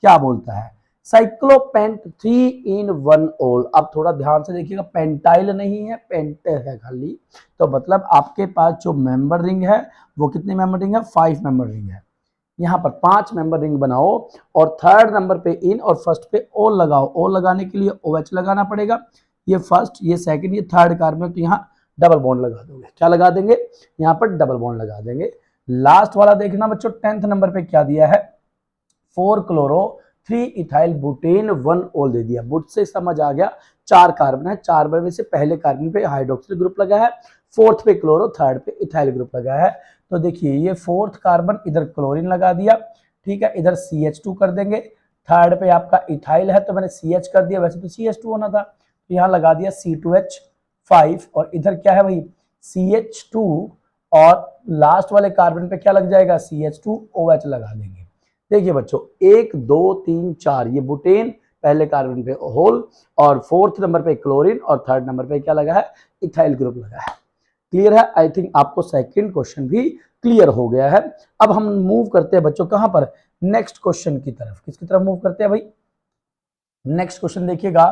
क्या बोलता है, साइक्लोपेंट 3 in 1 ऑल। अब थोड़ा ध्यान से देखिएगा, पेंटाइल नहीं है, पेंट है खाली। तो मतलब आपके पास जो मेंबर रिंग है वो कितनी मेंबर रिंग है, 5 मेंबर रिंग है। यहाँ पर 5 मेंबर रिंग बनाओ और थर्ड नंबर पे इन और फर्स्ट पे ओ लगाओ। ओ लगाने के लिए OH लगाना पड़ेगा। ये फर्स्ट, ये सेकंड, ये थर्ड कार्बन, तो यहाँ डबल बॉन्ड लगा दोगे। क्या लगा देंगे, यहाँ पर डबल बॉन्ड लगा देंगे। लास्ट वाला देखना बच्चों, 10th नंबर पे क्या दिया है, 4 क्लोरो 3 इथाइल बुटेन 1 ओल दे दिया। बुट से समझ आ गया, 4 कार्बन है, 4 में से पहले कार्बन पे हाइड्रोक्सिल ग्रुप लगा है, फोर्थ पे क्लोरो, थर्ड पे इथाइल ग्रुप लगा है। तो देखिए ये फोर्थ कार्बन इधर क्लोरीन लगा दिया, ठीक है, इधर CH2 कर देंगे। थर्ड पे आपका इथाइल है तो मैंने CH कर दिया, वैसे तो CH2 होना था, तो यहाँ लगा दिया C2H5। और इधर क्या है भाई, CH2, और लास्ट वाले कार्बन पे क्या लग जाएगा, CH2OH लगा देंगे। देखिए बच्चों, 1 2 3 4 ये बुटेन पहले कार्बन पे होल, और फोर्थ नंबर पे क्लोरीन, और थर्ड नंबर पे क्या लगा है, इथाइल ग्रुप लगा है। क्लियर है? आई थिंक आपको सेकंड क्वेश्चन भी क्लियर हो गया है। अब हम मूव करते हैं बच्चों कहां पर, नेक्स्ट क्वेश्चन की तरफ। किसकी तरफ मूव करते हैं भाई, नेक्स्ट क्वेश्चन देखिएगा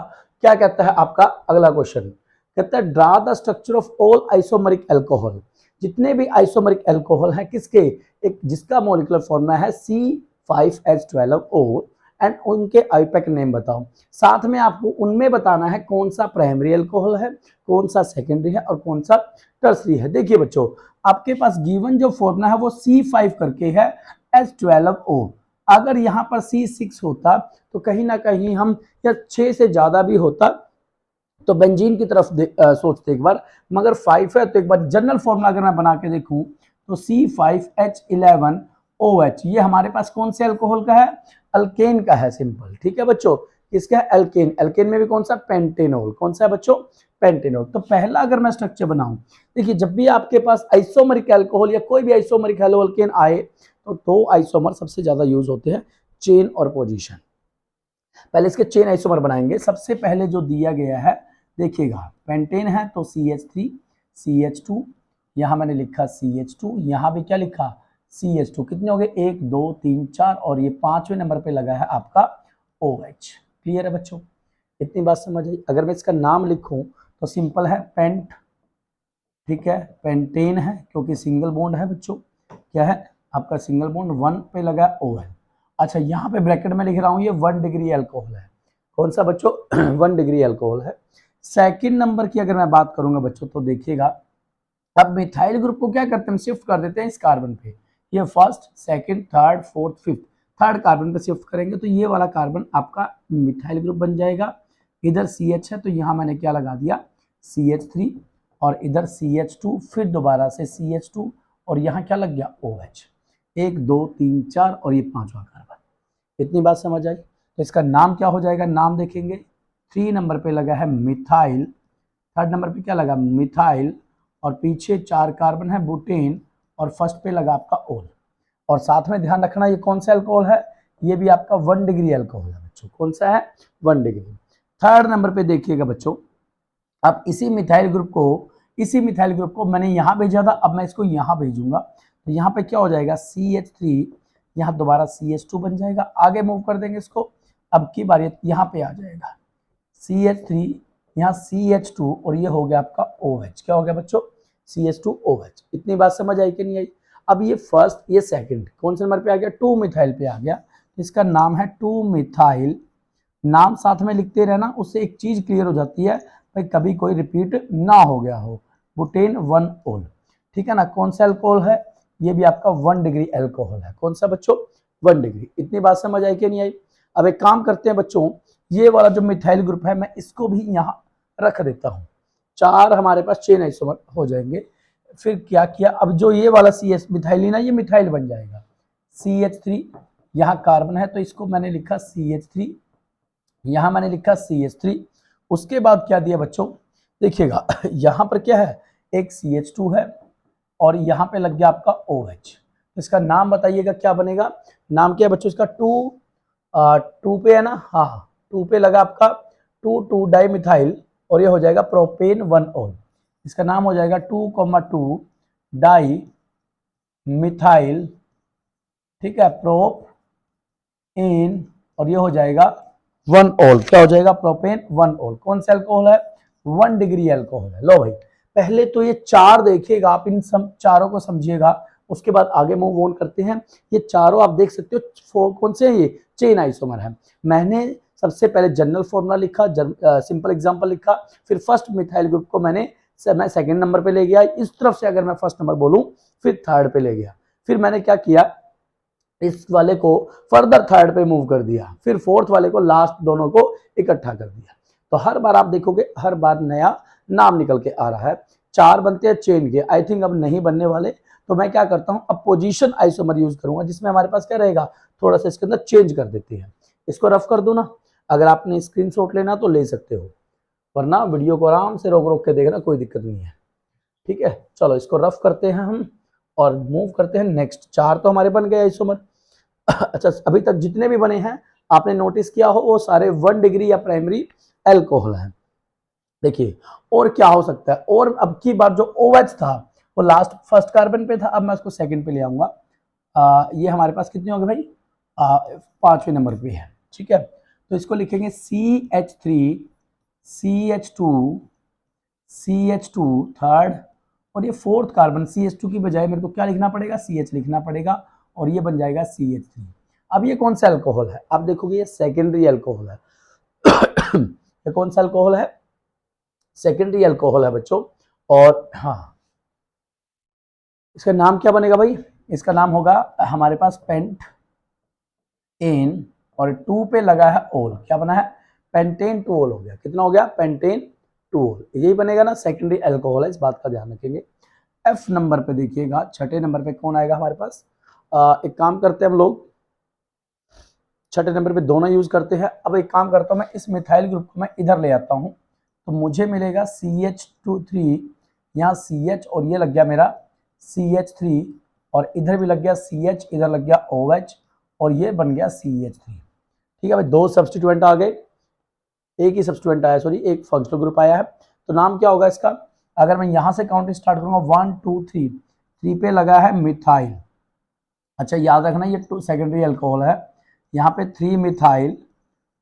क्या कहता है आपका अगला क्वेश्चन। कहता है draw the structure of all isomeric alcohol. जितने भी आइसोमरिक एल्कोहल हैं किसके, एक जिसका मॉलिक्यूलर फॉर्मूला है C5H12O, एंड उनके आईपैक नेम बताओ। साथ में आपको उनमें बताना है कौन सा प्राइमरी एल्कोहल है, कौन सा सेकेंडरी है, और कौन सा टर्सरी है। देखिए बच्चों, आपके पास गिवन जो फॉर्मूला है वो C5 करके है, H12O। अगर यहाँ पर C6 होता तो कहीं ना कहीं हम, या 6 से ज्यादा भी होता तो बेंजीन की तरफ सोचते एक बार, मगर 5 है तो एक बार जनरल फॉर्मूला अगर मैं बना के देखूं तो C5H11OH, ये हमारे पास कौन से अल्कोहल का है, अल्केन का है, सिंपल। ठीक है बच्चों, किसका है, अल्केन। अल्केन में भी कौन सा, पेंटेनॉल। कौन सा है बच्चों, पेंटेनॉल। तो पहला अगर मैं स्ट्रक्चर बनाऊं, देखिए जब भी आपके पास आइसोमरिक एल्कोहल या कोई भी आइसोमरिक हेलोअल्केन आए तो 2 आइसोमर सबसे ज्यादा यूज होते हैं, चेन और पोजीशन। पहले इसके चेन आइसोमर बनाएंगे। सबसे पहले जो दिया गया है देखिएगा, पेंटेन है तो CH3 CH2, यहां मैंने लिखा CH2, यहां भी क्या लिखा, CH2। कितने हो गए, 1 2 3 4, और ये 5वें नंबर पे लगा है आपका OH। क्लियर है बच्चों, इतनी बात समझ आई। अगर मैं इसका नाम लिखूं तो सिंपल है, पेंट, ठीक है, पेंटेन है क्योंकि सिंगल बॉन्ड है बच्चों, क्या है आपका सिंगल बॉन्ड, 1 पे लगा OH। अच्छा, यहाँ पे ब्रैकेट में लिख रहा हूँ ये 1 डिग्री अल्कोहल है। कौन सा बच्चों, 1 डिग्री अल्कोहल है। सेकंड नंबर की अगर मैं बात करूंगा बच्चों तो देखिएगा, अब मिथाइल ग्रुप को क्या करते हैं, शिफ्ट कर देते हैं इस कार्बन पे। ये first second third fourth fifth, third carbon पे शिफ्ट करेंगे तो ये वाला कार्बन आपका मिथाइल ग्रुप बन जाएगा। इधर CH है तो यहाँ मैंने क्या लगा दिया, CH3, और इधर CH2, फिर दोबारा से CH2, और यहाँ क्या लग गया, OH। 1 2 3 4, और ये 5वां कार्बन। इतनी बात समझ आई। तो इसका नाम क्या हो जाएगा, नाम देखेंगे, 3 नंबर पे लगा है मिथाइल, थर्ड नंबर पे क्या लगा, मिथाइल, और पीछे 4 कार्बन है बुटेन, और फर्स्ट पे लगा आपका ओल। और साथ में ध्यान रखना ये कौन सा अल्कोहल है, ये भी आपका 1 डिग्री अल्कोहल है बच्चों। कौन सा है, 1 डिग्री। थर्ड नंबर पे देखिएगा बच्चों, अब इसी मिथाइल ग्रुप को मैंने यहाँ भेजा था, अब मैं इसको यहाँ भेजूंगा तो यहाँ पे क्या हो जाएगा, CH3, यहाँ दोबारा CH2 बन जाएगा। आगे मूव कर देंगे इसको, अब की बारी यहाँ पे आ जाएगा CH3, यहाँ CH2, और ये हो गया आपका OH। क्या हो गया बच्चों, CH2OH। इतनी बात समझ आई कि नहीं आई। अब ये फर्स्ट ये सेकंड कौन से नंबर पे आ गया, 2 मिथाइल पे आ गया। इसका नाम है 2 मिथाइल। नाम साथ में लिखते रहना, उससे एक चीज क्लियर हो जाती है भाई, कभी कोई रिपीट ना हो गया हो। बुटेन 1 ओल, ठीक है ना। कौन सा अल्कोहल है, ये भी आपका 1 डिग्री अल्कोहल है। कौन सा बच्चों, 1 डिग्री। इतनी बात समझ आई कि नहीं आई। अब एक काम करते हैं बच्चों, ये वाला जो मिथाइल ग्रुप है मैं इसको भी यहाँ रख देता हूँ, 4 हमारे पास चेन आइसोमर हो जाएंगे। फिर क्या किया, अब जो ये वाला CH मिथाइलिन है ये मिथाइल बन जाएगा। CH3, यहाँ कार्बन है तो इसको मैंने लिखा CH3, यहाँ मैंने लिखा CH3। उसके बाद क्या दिया बच्चों, देखिएगा यहाँ पर क्या है, एक CH2 है, और यहाँ पे लग गया आपका OH। इसका नाम बताइएगा क्या बनेगा, नाम क्या है बच्चों इसका, 2 पे है ना, हाँ 2 पे लगा आपका 2 डाई मिथाइल, और ये हो जाएगा प्रोपेन 1 ओल। इसका नाम हो जाएगा 2,2 डाई मिथाइल, ठीक है, प्रोप इन, और ये हो जाएगा 1 ओल, क्या हो जाएगा प्रोपेन 1 ओल। कौन सा अल्कोहल है? 1 डिग्री अल्कोहल है। लो भाई, पहले तो ये चार देखिएगा आप, इन सब चारों को समझिएगा, उसके बाद आगे मूव ऑन करते हैं। ये चारों आप देख सकते हो कौन से हैं, ये चेन आइसोमर है। मैंने सबसे पहले जनरल फॉर्मूला लिखा, सिंपल एग्जांपल लिखा, फिर फर्स्ट मिथाइल ग्रुप को मैं सेकंड नंबर पे ले गया, इस तरफ से अगर मैं फर्स्ट नंबर बोलूं फिर थर्ड पे ले गया, फिर मैंने क्या किया, इस वाले को फर्दर थर्ड पे मूव कर दिया, फिर फोर्थ वाले को लास्ट दोनों को इकट्ठा कर दिया। तो हर बार आप देखोगे हर बार नया नाम निकल के आ रहा है। चार बनते हैं चेन के, आई थिंक अब नहीं बनने वाले, तो मैं क्या करता हूं, अब पोजीशन आइसोमर यूज करूंगा, जिसमें हमारे पास क्या रहेगा, थोड़ा सा इसके अंदर चेंज कर देते हैं। इसको रफ कर दो ना, अगर आपने स्क्रीनशॉट लेना तो ले सकते हो, वरना वीडियो को आराम से रोक रोक के देखना, कोई दिक्कत नहीं है। ठीक है, चलो इसको रफ करते हैं हम और मूव करते हैं नेक्स्ट। चार तो हमारे बन गए आइसोमर। अच्छा, अभी तक जितने भी बने हैं आपने नोटिस किया हो वो सारे 1 डिग्री या प्राइमरी अल्कोहल हैं। देखिए और क्या हो सकता है, और अब की बार जो OH था वो लास्ट फर्स्ट कार्बन पे था, अब मैं उसको सेकंड पे ले आऊंगा। ये हमारे पास कितने हो गए भाई, 5वें नंबर पे है। ठीक है, तो इसको लिखेंगे CH3 CH2 CH2 थर्ड, और ये फोर्थ कार्बन CH2 की बजाय मेरे को क्या लिखना पड़ेगा, CH लिखना पड़ेगा, और ये बन जाएगा CH3। अब ये कौन सा अल्कोहल है, आप देखोगे ये सेकेंडरी अल्कोहल है। ये कौन सा अल्कोहल है, सेकेंडरी अल्कोहल है बच्चों। और हाँ, इसका नाम क्या बनेगा भाई, इसका नाम होगा हमारे पास पेंट एन, और 2 पे लगा है ओल, क्या बना है, पेंटेन टू ओल हो गया। कितना हो गया, पेंटेन टू ओल, यही बनेगा ना, सेकेंडरी अल्कोहल है, इस बात का ध्यान रखेंगे। F नंबर पे देखिएगा, छठे नंबर पे कौन आएगा हमारे पास, एक काम करते हैं हम लोग, छठे नंबर पे दोनों यूज करते हैं। अब एक काम करता हूं, मैं इस मिथाइल ग्रुप को मैं इधर ले आता हूं, तो मुझे मिलेगा CH2 यहाँ CH, और ये लग गया मेरा CH3, और इधर भी लग गया CH, इधर लग गया OH, और ये बन गया CH3। ठीक है भाई, दो सब्स्टिट्यूएंट आ गए, एक ही सब्स्टिट्यूएंट आया, सॉरी एक फंक्शनल ग्रुप आया है। तो नाम क्या होगा इसका, अगर मैं यहां से काउंटिंग स्टार्ट करूंगा 1 2 3, 3 पे लगा है मिथाइल। अच्छा याद रखना ये 2 सेकेंडरी अल्कोहल है, यहाँ पे 3 मिथाइल,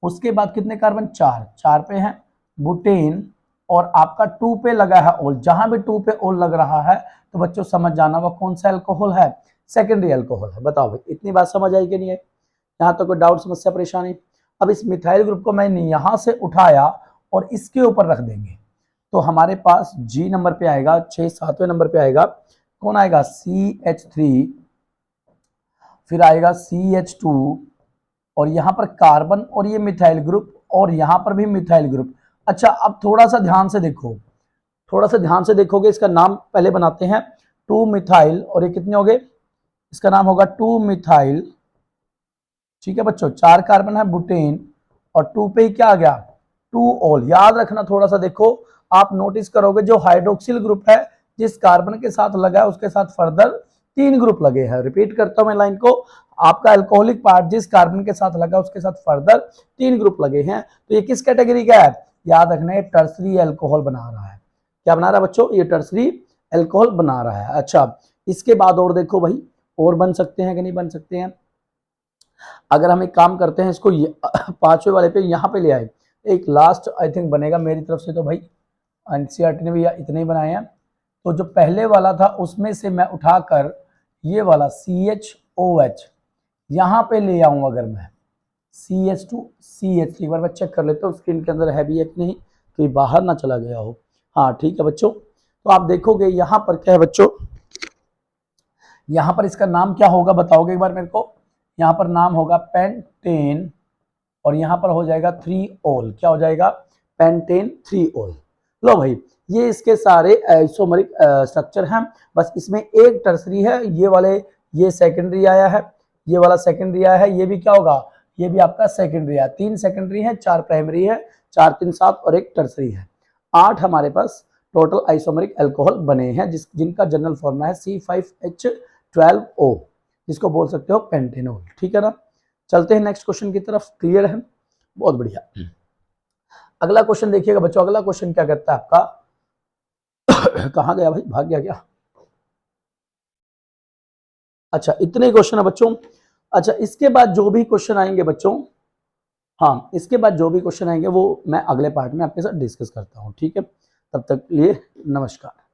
उसके बाद कितने कार्बन, 4, 4 पे हैं बुटेन, और आपका 2 पे लगा है ओल। जहां भी 2 पे ओल लग रहा है तो बच्चों समझ जाना वो कौन सा अल्कोहल है, सेकेंडरी अल्कोहल है। बताओ भाई, इतनी बात समझ आई कि नहीं है, यहाँ तो कोई डाउट समस्या परेशानी। अब इस मिथाइल ग्रुप को मैंने यहां से उठाया और इसके ऊपर रख देंगे, तो हमारे पास G नंबर पे आएगा, 6-7वें नंबर पे आएगा, कौन आएगा, CH3, फिर आएगा CH2, और यहां पर कार्बन, और ये मिथाइल ग्रुप, और यहां पर भी मिथाइल ग्रुप। अच्छा अब थोड़ा सा ध्यान से देखो, थोड़ा सा ध्यान से देखोगे, इसका नाम पहले बनाते हैं 2 मिथाइल, और ये कितने हो गए, इसका नाम होगा 2 मिथाइल। ठीक है बच्चों, 4 कार्बन है बुटेन, और 2 पे ही क्या आ गया, 2 ओल। याद रखना, थोड़ा सा देखो, आप नोटिस करोगे जो हाइड्रोक्सिल ग्रुप है जिस कार्बन के साथ लगा है उसके साथ फर्दर 3 ग्रुप लगे हैं। रिपीट करता हूं मैं लाइन को, आपका अल्कोहलिक पार्ट जिस कार्बन के साथ लगा उसके साथ फर्दर 3 ग्रुप लगे हैं, तो ये किस कैटेगरी का है, याद रखना ये टर्सरी अल्कोहल बना रहा है। क्या बना रहा है बच्चों, ये टर्सरी अल्कोहल बना रहा है। अच्छा इसके बाद और देखो भाई, और बन सकते हैं कि नहीं बन सकते हैं। अगर हम एक काम करते हैं, इसको 5वें वाले पे यहाँ पे ले आए, एक लास्ट आई थिंक बनेगा मेरी तरफ से, तो भाई NCERT ने भी इतने ही बनाए हैं, तो जो पहले वाला था उसमें से मैं उठाकर ये वाला CHOH यहाँ पे ले आऊँ, अगर मैं CH2 CH3, एक बार मैं चेक कर लेता हूँ स्क्रीन के अंदर है भी है कि नहीं, कहीं बाहर ना चला गया हो। हाँ ठीक है बच्चों, तो आप देखोगे यहाँ पर क्या है बच्चों, यहाँ पर इसका नाम क्या होगा बताओगे एक बार मेरे को, यहाँ पर नाम होगा पेंटेन, और यहाँ पर हो जाएगा 3 ओल, क्या हो जाएगा, पेंटेन 3 ओल। लो भाई, ये इसके सारे आइसोमरिक स्ट्रक्चर हैं, बस इसमें एक टर्सरी है, ये वाले ये सेकेंडरी आया है, ये वाला सेकेंडरी आया है, ये भी क्या होगा, ये भी आपका सेकेंडरी है। 3 सेकेंडरी है, 4 प्राइमरी है, 4 3 7 और एक टर्सरी है। 8 हमारे पास टोटल आइसोमरिक अल्कोहल बने हैं, जिनका जनरल फॉर्मूला है C5H12O, जिसको बोल सकते हो पेंटेनॉल। ठीक है ना, चलते हैं नेक्स्ट क्वेश्चन की तरफ। क्लियर है, बहुत बढ़िया। अगला क्वेश्चन देखिएगा बच्चों, अगला क्वेश्चन क्या कहता है आपका कहां गया भाई, भाग गया क्या, अच्छा इतने क्वेश्चन है बच्चों। अच्छा इसके बाद जो भी क्वेश्चन आएंगे बच्चों, हाँ, इसके बाद जो भी क्वेश्चन आएंगे वो मैं अगले पार्ट में आपके साथ डिस्कस करता हूँ, ठीक है। तब तक के लिए नमस्कार।